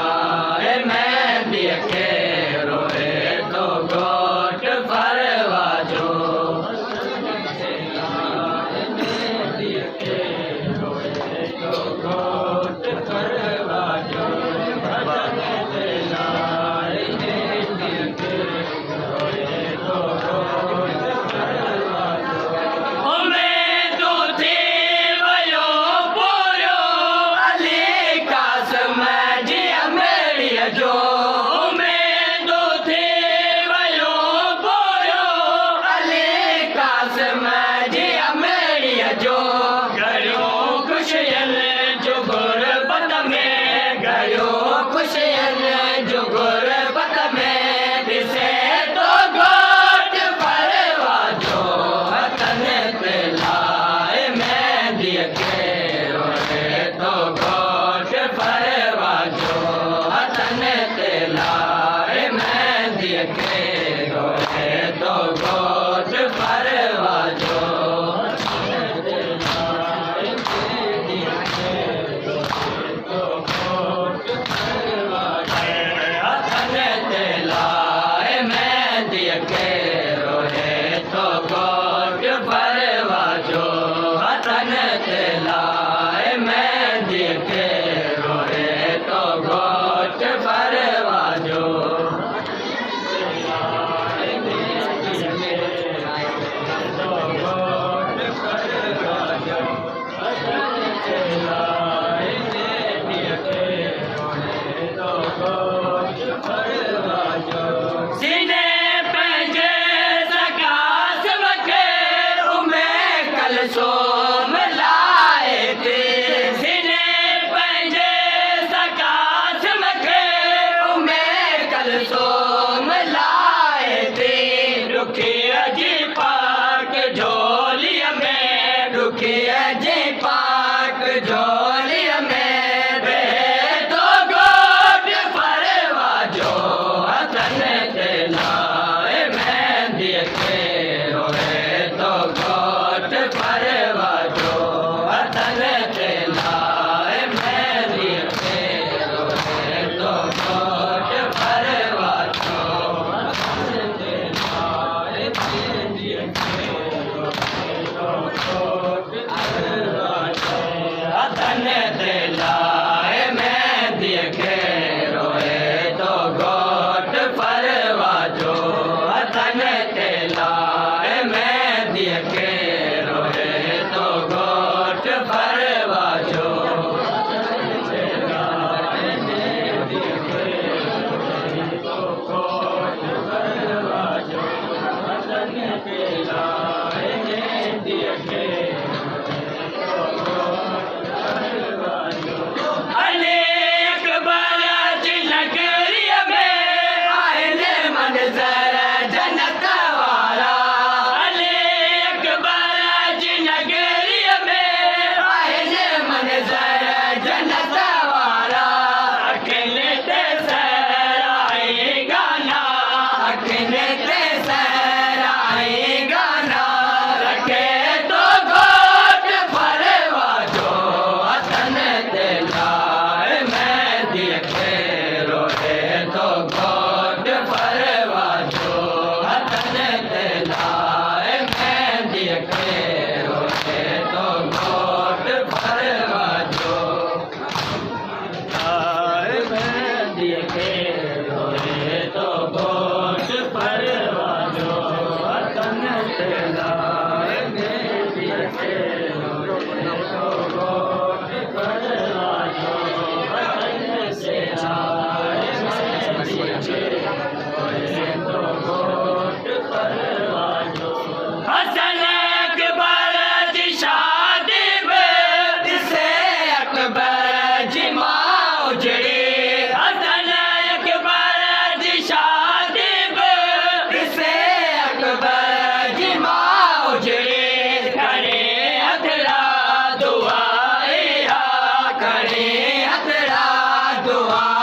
लाए मेहंदी के रोए तो गोट फरवा जो मेहंदी के रोए तो गोट फरवा जो लाए मेहंदी के रोए तो गोट फरवा जो मैं तो थी वयो पोयो अली कासम जी मेरी जो मैं तो थी वयो पोयो अली कासम जी मेरी जो गयो खुशियन जो गुरबत में गयो खुशियन जो गुरबत में दिसे तो गोट फरवा जो वतन पे लाए मेहंदी के रोए तो गोट फरवा जो वतन पे लाए मेहंदी के रोए तो गोट फरवा जो हथन ते लाए मेहंदी के रोए तो गोट फरवा जो हथन ते लाए घड़ी हथड़ा दुआ